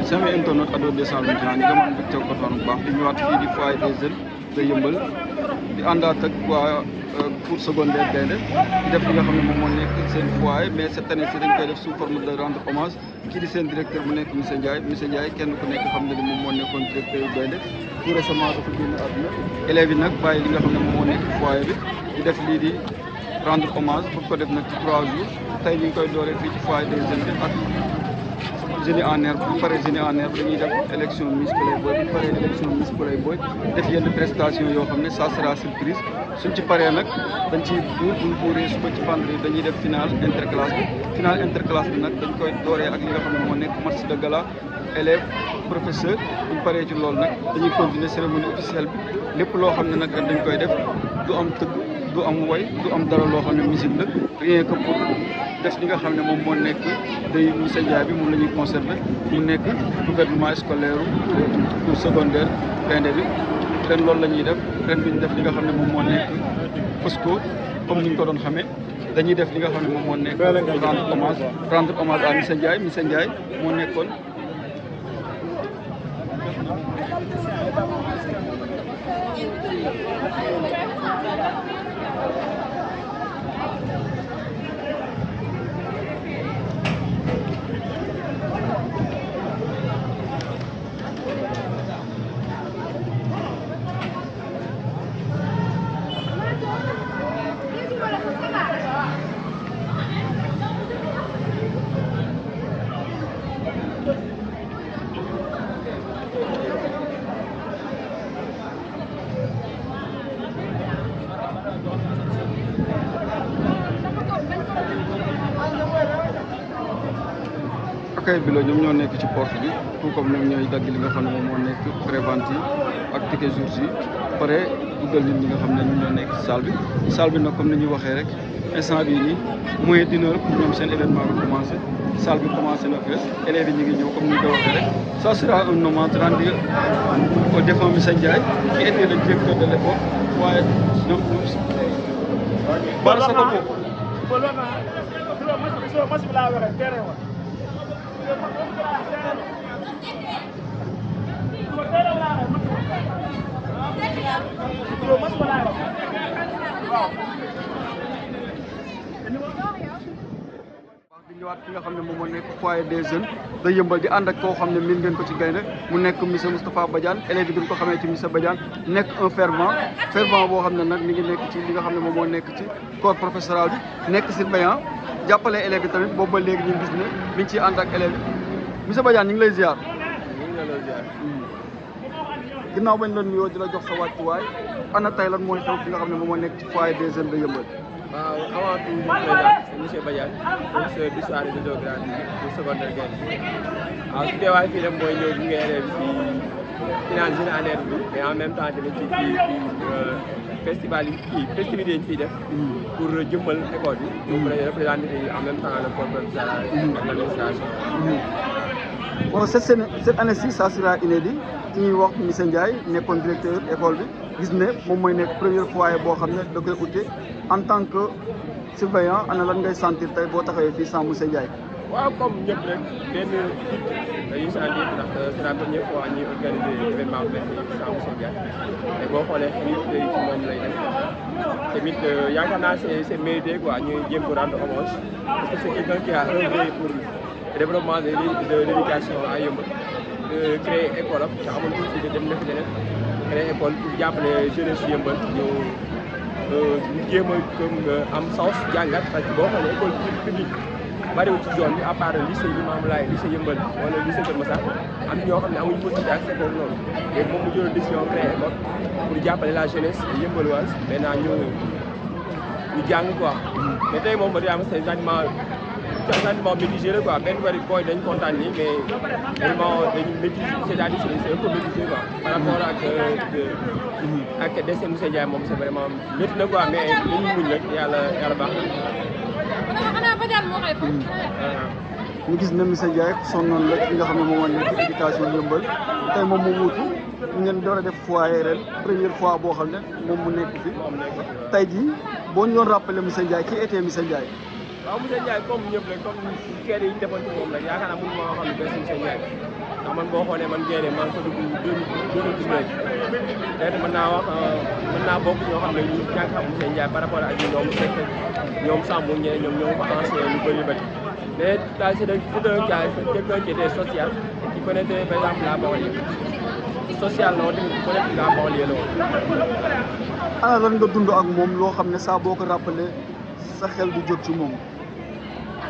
sama internet ado 221 ñu demoon Victor Coton bu baax di ñëwaat fii di foyer des jeunes de Yeumbeul di àndaat ak waa cours secondaire Gaïndé di def li nga xam ne moom moo nekk seen foyer mais cette année ci dañ koy def sous forme de rendre hommage kii di seen directeur bu nekk monsieur Ndiaye kenn ku nekk xam ne ni moom moo nekkoon directeur yu Gaïndé tout récemment dafa génn àdduna élèves yi nag bàyyi li nga xam ne moom moo nekk foyer bi di def lii di rendre hommage pour ko def nag ci 3 jours tey ñu ngi koy dooree fii ci foyer des jeunes bi ak génie en herbe bu paree génie en herbe dañuy def élection Miss Playboy bu paree élection Miss Playboy def yenn prestation yoo xam ne ça sera surprise suñ ci paree nag dañ ci buñ buuree suba ci vendredi dañuy def finale interclasse bi nag dañ koy dooree ak li nga xam ne moo nekk match de gala élève professeur buñ paree ci loolu nag dañuy continuer cérémonie officielle bi lépp loo xam ne nag dañ koy def du am tëgg du am woy du am dara loo xam ne musique la rien que pour def li nga xam ne moom moo nekk day monsieur Ndiaye bi moom la ñuy conserver mu nekk gouvernement scolaire pour secondaire Gaïndé bi ren loolu la ñuy def ren bi ñu def li nga xam ne moom moo nekk Fosco comme ni ñu ko doon xamee dañuy def li nga xam ne moom moo nekk rendre hommage à monsieur Ndiaye moo nekkoon akay bi la ñoom ñoo nekk ci porte bi tout comme ñoom ñooy dagg li nga xam ne moom moo nekk prévente yi ak ticket jours yi pare duggal nit ñi nga xam ne ñoom ñoo nekk ci salle bi nag comme ni ñuy waxee rek instant bii nii moins d'une heure pour ñoom seen événement bi commencé salle bi commencé na fees élèves yi ñu ngi ñëw comme ni ñu ko waxee rek ça sera un hommage rendu au défunt monsieur Ndiaye qui était le directeur de l'époque waaye ñoom bara sa ko di ñëwaat ki nga xam ne moom moo nekk foyer des jeunes da Yeumbeul di ànd ak koo xam ne miin ngeen ko ci Gaïndé mu nekk monsieur Moustapha Badiane élèves yi duñ ko xamee ci monsieur Badiane nekk un fervent boo xam ne nag mi ngi nekk ci li nga xam ne moom moo nekk ci corps professoral bi nekk surveillant jàppale élèves yi tamit boobu ba léegi ñu gis ne mi ngi ciy ànd ak élèves yi monsieur Badiane ñu ngi lay ziar. ginnaaw bañ la nuyoo di la jox sa wàccuwaay ana tey lan mooy xew fi nga xam ne moom moo nekk ci foyer des jeunes de Yeumbeul. waaw avant tout je me présente monsieur Badiane professeur d'histoire et de géographie du secondaire Gaïndé waaw su teewaay fii nag mooy ñëw bu nga élèves ci finale génie en herbe bi mais en même temps tamit ci festival yi festivités yi ñu fiy def pour jëmmal école bi pour représenter en même temps le corps professoral ak l'administration. bon cette année-ci ça sera inédit ci ñuy wax monsieur Ndiaye nekkoon directeur école bi gis ne moom mooy nekk première foyer boo xam ne da koy ute en tant que surveillant ana lan ngay sentir tey boo taxawee fii sans monsieur Ndiaye. waaw comme ñëpp rek benn dañuy sentir ndax c'est la première fois ñuy organiser événement bu mel nii sans monsieur Ndiaye te boo xoolee xel ci moom lay def tamit yaakaar naa c'est mérité quoi ñuy jéem ko rendre hommage parce que c'est quelqu'un qui a œuvré pour le développement de l'éducation à Yeumbeul de créer école am te amul possibilité dem na fi leneen créer école pour jàppale jeunesse Yeumbeul ñu jéem a comme am sens jàngat parce que boo xoolee école publique bariwul ci zone bi à part lycée Limamoulaye lycée Yeumbeul wala lycée Keur Massar am ñoo xam ne amuñu possibilité accès foofu noonu léegi moom mu jëloon décision créer école pour jàppale la jeunesse yeumbeulloise maintenant ñu jàng quoi mais tey moom ba tey am sentiment mitigé la quoi benn bari booy dañ kontaan nii mais vraiment dañu mitigé c'est-à-dire c'est un peu mitigé quoi par rapport ak décès monsieur Ndiaye moom c'est vraiment métti na quoi mais dañuy muñ rek yàlla baax ñu gis ne monsieur Ndiaye sonnoon la li nga xam ne moom moo nekk éducation Yeumbeul tey moom mu wuutu ngeen door a def foyer ren première fois boo xam ne moom mu nekk fi tey jii boo ñu doon rappelé monsieur Ndiaye qui était monsieur Ndiaye. waaw monsieur Ndiaye comme ñëpp rek comme xeet yi ñu defoon ci moom rek yaakaar naa mënu ma xam ne benn monsieur Ndiaye ndax man boo xoolee man Gaindé maa ngi ko dugg 2019 léegi mën naa wax mën naa bokk ñoo xam ne ñu ñàkk xam monsieur Ndiaye par rapport ak ñoom Seck ñoom Samb ñeneen ñoom ñoo ko enseigné lu bëri bëri mais daal c'est un gars quelqu'un qui était social qui connaissait par exemple la banlieue social la woon tamit ku connaître la banlieue la woon. ana lan nga dund ak moom loo xam ne saa boo ko rappelé sa xel du jóg ci moom.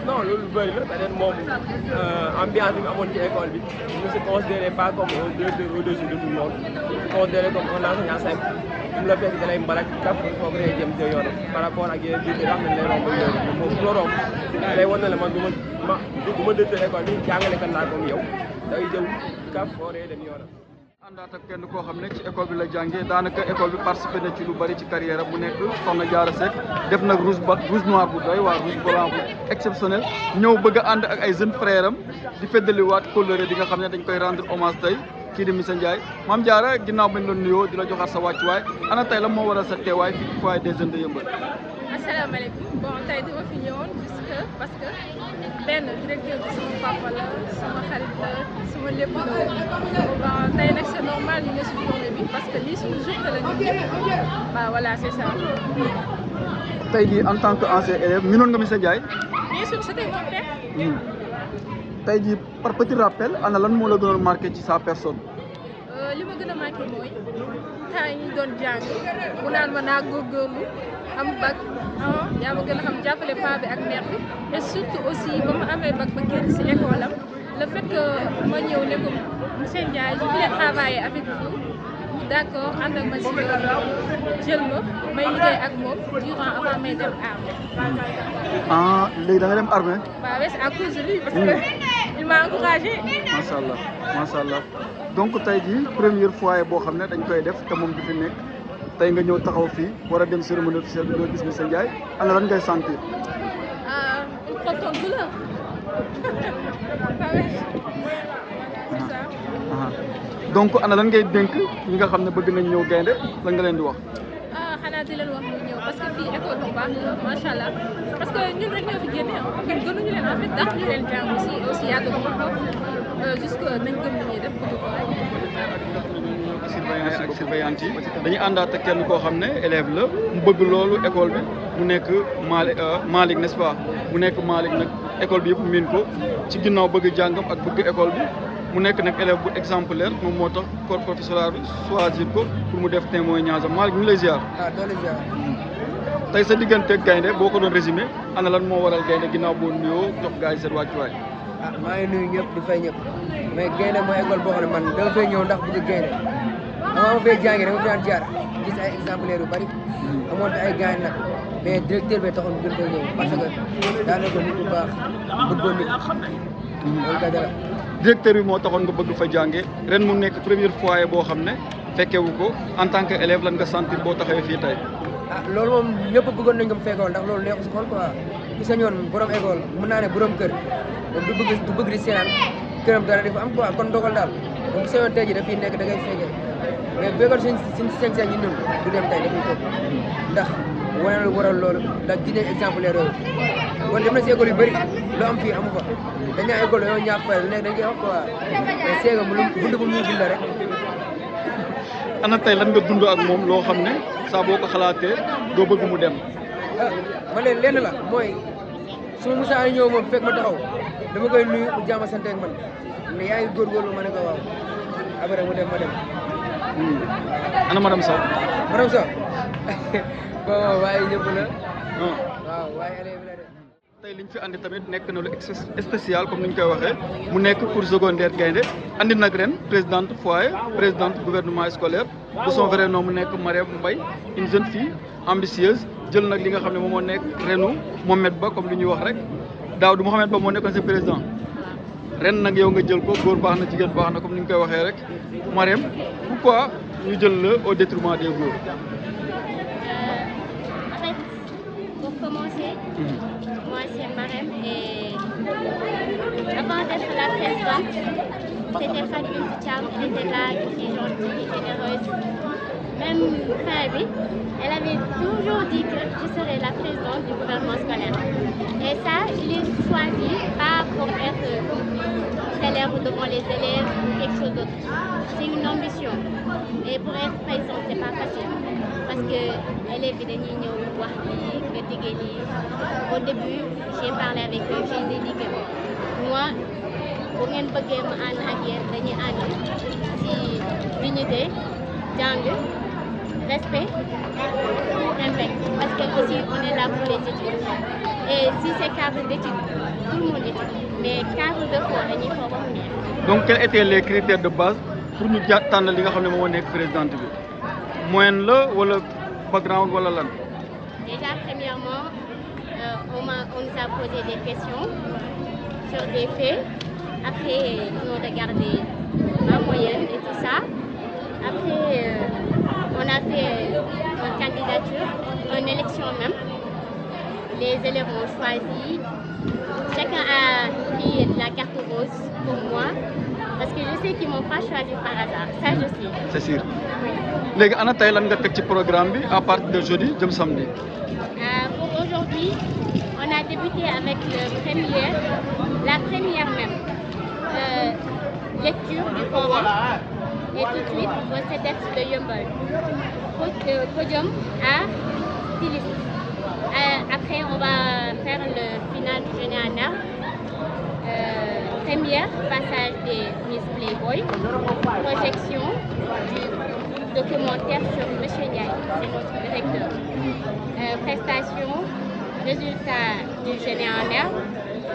non loolu bëri la peut-être moom ambiance bi mu amoon ci école bi ne se considérait pas comme un directeur au-dessus de tout le monde se considérait comme un enseignant simple mu la fekk da lay mbalak kaf foog ree jëm ca yoonam par rapport ak yeneen biir yi nga xam ne lay romb yooyu moom bu la romb lay wan na la man du ma directeur école bi jàngalekat laa comme yow day jëw kaf foog ree dem yoonam. àndaat ak kenn koo xam ne ci école bi la jàngee daanaka école bi participé na ci lu bari ci carrière am mu nekk Soxna Diarra Seck def nag rouge noir bu doy waar rouge blanc bu exceptionnel ñëw bëgg a ànd ak ay jeunes frères am di feddaliwaat kóllëre di nga xam ne dañ koy rendre hommage tey kii di monsieur Ndiaye Mame Diarra ginnaaw bañ la nuyoo di la joxaat sa wàccuwaay ana tey la moo waral sa teewaay fii ci foyer des jeunes de Yeumbeul. asalaamaaleykum bon tey dama fi ñëwoon parce que benn directeur bi sama papa la sama xarit la sama lépp la bon tey nag c'est normal ñu ne si journée bi parce que lii suñu journée la ñu waaw voilà c'est ça. tey jii en tant que ancien élève mënoon nga monsieur Ndiaye. bien sûr c'était mon père. tey jii par petit rappel ana lan moo la gënoon marqué ci sa personne. li ma gën a marqué mooy temps yi ñu doon jàng mu naan ma naa góorgóorlu am bac yaa ma gën a xam jàppale paa bi ak mère bi et surtout aussi ba ma amee bac ba génn si école am le fait que ma ñëw ne ko monsieur Ndiaye je voulais travailler avec vous d'accord ànd ak ma si jël ma may liggéey ak moom durant avant may dem armée. léegi da nga dem armée. waaw c'est à cause de lui parce que il m'a encouragé. macha allah donc tey jii première fois boo xam ne dañ koy def te moom du fi nekk tey nga ñëw taxaw fii war a dem cérémonie officielle bi doo gis monsieur Ndiaye ana lan ngay sentir. une profonde douleur. donc ana lan ngay dénk ñi nga xam ne bëgg nañ ñëw Gaindé lan nga leen di wax. xanaa di leen wax ñu ñëw parce que fii école bu baax la macha allah parce que ñun rek ñoo fi génne ñun gënuñu leen en fait dàq ñu leen jàng aussi yàgg na ko jusque nañ gëm ni ñuy def ko ko rek. surveillant ak surveillante yi dañuy àndaat ak kenn koo xam ne élève la mu bëgg loolu école bi mu nekk Malick n'est-ce pas mu nekk Malick nag école bi yëpp miin ko ci ginnaaw bëgg jàngam ak bëgg école bi mu nekk nag élève bu exemplaire moom moo tax corps professoral bi choisir ko pour mu def témoignage am Malick ñu ngi lay ziar. doole ziar. tey sa diggante Gaindé boo ko doon résumé ana lan moo waral Gaindé ginnaaw boo nuyoo jox gars yi seen wàccuwaay. maa ngi nuyu ñëpp di fay ñëpp mais Gaindé mooy école boo xam ne man dama fay ñëw ndax bëgg Gaindé avant ma fay jàngee dama fi daan jaar gis ay exemplaires yu bari amoon fi ay gaañ nag mais directeur bi taxoon gën fay ñëw parce que daanaka nit ku baax bëggoon nit loolu ka dara. directeur bi moo taxoon nga bëgg fa jànge ren mu nekk première fois boo xam ne fekkewu ko en tant que élève lan nga sentir boo taxawee fii tey. loolu moom ñëpp bëggoon nañ ko mu fekkoon ndax loolu neexu si xool quoi ki sañoon borom école mën naa ne borom kër moom du bëgg di seetaan këram dara di fa am quoi kon dogal daal moom bu sañoon tey jii dafiy nekk da ngay fekkee mais bu fekkoon suñ sañ-sañ ñi ñun du dem tey dafay toog ndax wane lu waral loolu ndax gis nañ exemplaire yooyu kon dem na si école yu bëri loo am fii amu fa dañ naa école dañoo ñàkk fay lu nekk dañ koy wax quoi mais seega mu bund bu muy bind rek. ana tey lan nga dund ak moom loo xam ne saa boo ko xalaatee doo bëgg mu dem. man leen lenn la mooy su ma musaa ñëw moom fekk ma taxaw dama koy nuyu mu jaama sant ak man ne yaa ngi góorgóorlu ma ne ko waaw après mu dem ma dem. ana madame Sow. madame Sow bon waaye ñëpp la. waaw waaye élève la de. tey liñ fi andi tamit nekk na lu spécial comme ni ñu koy waxee mu nekk cours secondaire Gaindé andi nag ren présidente foyer présidente gouvernement scolaire de son vrai nom mu nekk Marème Mbaye une jeune fille ambitieuse jël nag li nga xam ne moom moo nekk renu Mohamed Ba comme li ñuy wax rek daaw du Mohamed Ba moo nekkoon sa président ren nag yow nga jël ko góor baax na jigéen baax na comme ni ñu koy waxee rek Marème pourquoi ñu jël la au détriment des góor. En fait, pour commencer, moi c'est Marème et avant d'être la présidente, c'était Fatou Thiam qui était là, qui était gentille, généreuse. même fin vie, elle avait toujours dit que je serais la présidente du gouvernement scolaire. Et ça, je l'ai choisi pas pour être célèbre devant les élèves ou quelque chose d'autre. C'est une ambition. Et pour être présidente, c'est pas facile. Parce que élèves dañuy ñëw wax lii nga diggee lii. Au début, j'ai parlé avec eux, je les ai dit que moi, bu ngeen bëggee ma ànd ak yéen dañuy ànd ci dignité, jàng, respect, tout impact. Parce que aussi on est là pour les études. Et si c'est cadre d'études, tout le monde étudie. Mais cadre de foi dañuy foog mu neex. Donc quels étaient les critères de base pour ñu tànn li nga xam ne moom moo nekk présidente bi moyenne la wala background wala lan. Déjà premièrement, on nous a posé des questions sur des faits. Après, ils ont regardé ma moyenne et tout ça. Après, on a fait une candidature, une élection même. Les élèves ont choisi. Chacun a pris la carte rose pour moi. Parce que je sais qu'ils ne m'ont pas choisi par hasard. Ça, je sais. C'est sûr. léegi ana tey lan nga teg ci programme bi à partir de jeudi jëm samedi. Pour aujourd'hui, on a débuté avec la première même. Lecture du Coran et tout de suite au CEDEPS de Yeumbeul. Podium à styliste. Après, on va faire le final du Génie en Art. Première, passage des Miss Playboy. Projection du documentaire sur Monsieur Ndiaye, c'est notre directeur. Prestation, résultat du Génie en Art.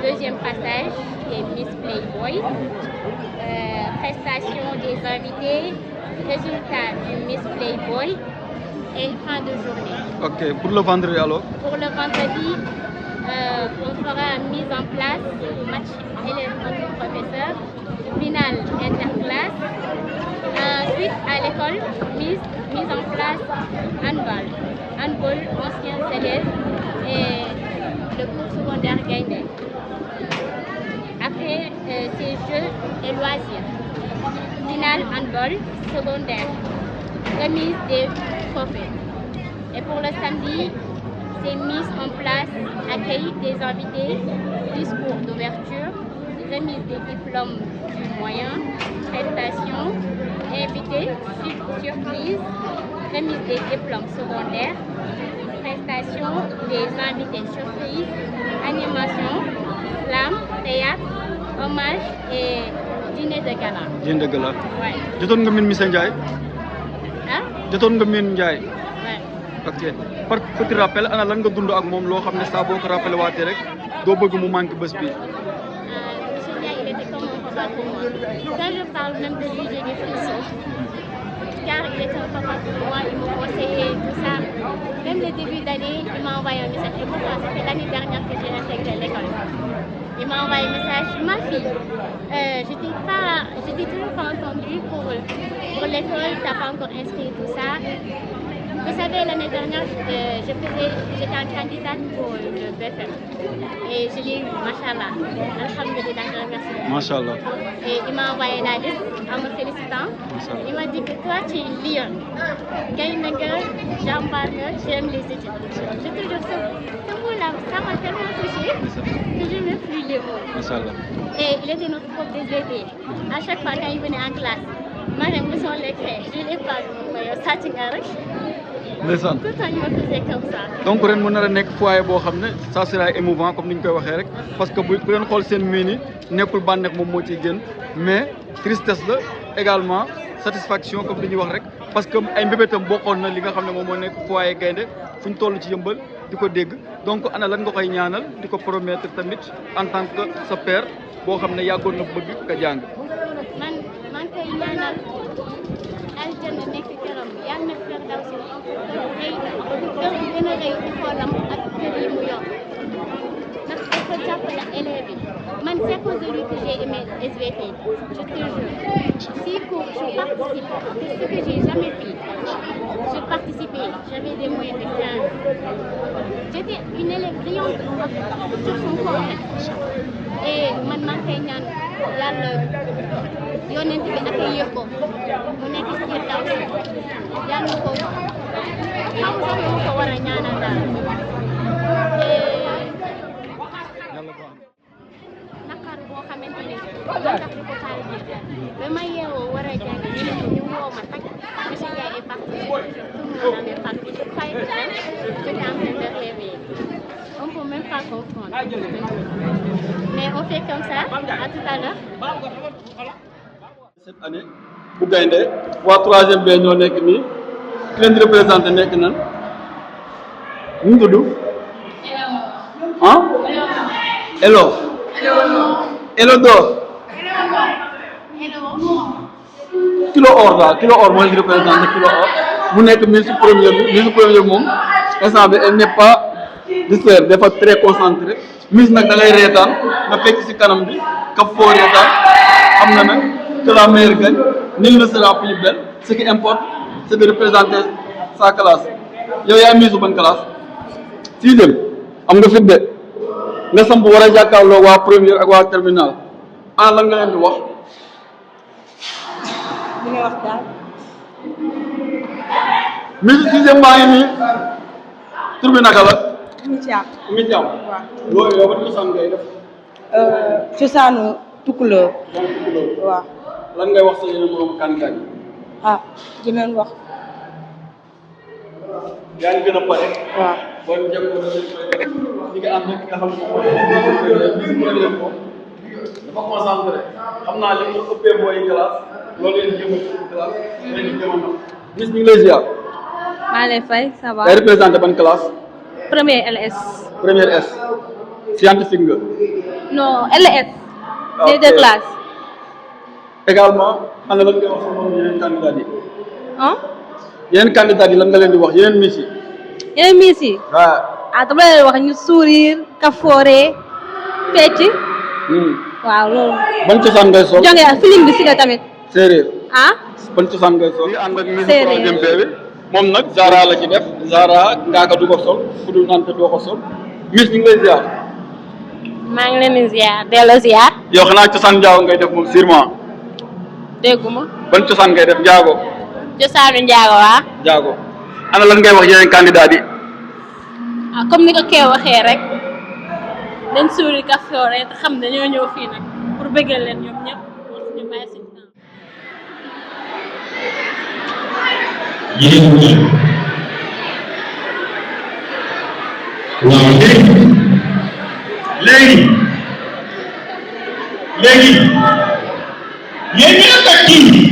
Deuxième passage des Miss Playboy. Prestation des invités, résultat du Miss Playboy et fin de journée. Ok, pour le vendredi alors. Pour le vendredi, on fera mise en place match élève contre professeur, finale interclasse. Ensuite, à l'école, mise en place handball. Handball, anciens élèves et le cours secondaire Gaïndé. Après, c'est jeux et loisirs. Finale handball, secondaire. Remise des trophées. Et pour le samedi, c'est mise en place accueil des invités, discours d'ouverture, remise des diplômes du moyen, prestation, invités, surprise, remise des diplômes secondaires, prestation des invités surprise, animation, slam, théâtre, hommage et dîner de gala. Dîner de gala. Ouais. jotoon nga miin Miss Ndiaye. Hein? jotoon nga miin Ndiaye. Ouais. ok par petit rappel ana lan nga dund ak moom loo xam ne saa boo ko rappelé waatee rek doo bëgg mu manque bés bi. Monsieur Ndiaye, il était comme un papa pour moi. Quand je parle même de lui, j'ai des frissons. Car il était un papa pour moi, il me conseillait tout ça. Même le début d'année, il m'a envoyé un message. Et pourquoi ça fait l'année dernière que j'ai intégré l'école. Il m'a envoyé un message, ma fille, je t'ai toujours pas entendu pour l'école, tu n'as pas encore inscrit tout ça. Vous savez, l'année dernière, j'étais en candidate pour le BFM. Et je l'ai eu, machallah. Alhamdulillah, je remercie. Machallah. Et il m'a envoyé la liste en me félicitant. Il m'a dit que toi, tu es une lionne. Gaïnanga, j'en parle, j'aime les études. Je te jure, ce mot-là, ça m'a tellement touchée que je ne veux plus les mots. Machallah. Et il était notre prof des SVT. À chaque fois, quand il venait en classe, Mariam, où sont les clés? Je l'ai pas, ça tu ndeysaan. tout le temps, il me faisait comme ça. donc ren mu nar a nekk foyer boo xam ne ça sera émouvant comme ni ñu koy waxee rek parce que bu leen xool seen miin yi nekkul bànneex moom moo ciy génn mais tristesse la également satisfaction comme li ñuy wax rek parce que ay mbébétam bokkoon na li nga xam ne moom moo nekk foyer gaynde fu ñu toll ci yëmbal di ko dégg donc ana lan nga koy ñaanal di ko promettre tamit en tant que sa père boo xam ne yàggoon na bëgg nga jàng. man koy ñaanal aljana nekk këram yàlla na Firdawsi rëy kër gi gën a rëy ci xoolam ak kër yi mu yor ndax dafa jàppale élèves yi man c'est aujourd'hui que j'ai aimé SVT je te jure 6 cours je participe c'est ce que j'ai jamais fait je participais j'avais des moyens de 15 j'étais une élève brillante sur son corps et man maa ngi koy ñaan yàlla yonent bi accueillir ko mu nekk ci ndaw si yal na ko xam sax lu ko war a ñaanal daal naqar boo xamante ni moo tax ñu ko taal bi ba ma yeewoo war a jàng ñu woo ma tak monsieur Ndiaye est parti tout le monde avait parti je croyais que j'étais en train de rêver on peut même pas comprendre mais on fait comme ça à tout à l'heure. Cette année bu gaynde waa 3e B ñoo nekk nii ki leen di représenté nekk nan ñu tudd ah Elo d'or kilo or daal kilo or moo leen di représenté kilo or mu nekk Miss Première moom instant bi elle n'est pas distraite dafa très concentré Miss nag da ngay reetaan nga fekk ci kanam bi ka foo reetaan xam na nag que la meilleure gagne nul ne sera plus belle ce qui importe c'est de représenter sa classe yow yaay Missu ban classe 6e am nga fit de nga samp war a jàkkaarloo waa première ak waa terminale ana lan nga leen di wax. li nga wax daal. Missu 6e baa ngi nii tur bi naka la. Oumy Thiam. waaw loolu yow ban cosaan ngay def. cosaanu Tukulóor. waaw. lan ngay wax sa yeneen moromu candidat yi. di leen wax. yaa ngi gën a pare. waaw. bon jàppoo ñi nga ànd ak ki nga xam ne moom dafa concentré xam naa li mu ëppee mooy classe loolu leen jëm ci classe leen di jëm Miss ñu ngi lay ziar. maa lay fay ça va. ngay représenté ban classe. Première LS. Première S. Scientifique nga. non LS. des deux classes. également ana lan ngay wax sa moom yeneen candidat yi. yeneen candidat yi lan nga leen di wax yeneen Miss yi. yeneen Miss yi. waaw. dama leen wax ñu sourire kafoore fecc. waaw loolu. ban cosaan ngay sol. jonge film bi si nga tamit. séeréer. ban ah. cosaan ngay sol. di ànd ak Miss séeréer 3e B bi moom nag Zara la ci def Zara ngaaka du ko sol fu dul naan te doo ko sol Miss ñu ngi lay ziar. maa ngi leen di ziar delloo ziar. yow xanaa cosaan njaago ngay def moom sûrement. dégguma. ban cosaan ngay def njaago. cosaanu njaago waa. njaago ana lan ngay wax yeneen candidat yi. comme ni ko kee waxee rek dañ suuri kafoore te xam ne ñoo ñëw fii nag pour bëggal leen ñoom ñëpp wax ñu bàyyi suñu temps. waaw léegi yéen ñi nga teg kii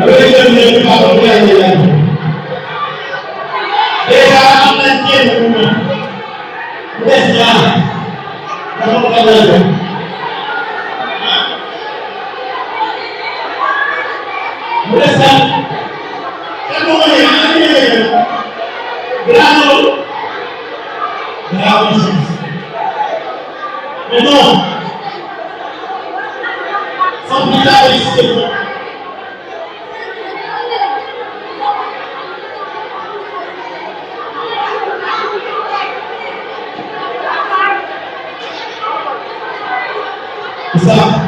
damay jël ne papa bu leen di laaj déjà am na kenn ku ma bu des ñaar dama ko laaj bu des daal kenn ku ma ne ah ñu ngi lay Bravo! Bravo, mais non! Sans plus tarder, c'est bon. Ça.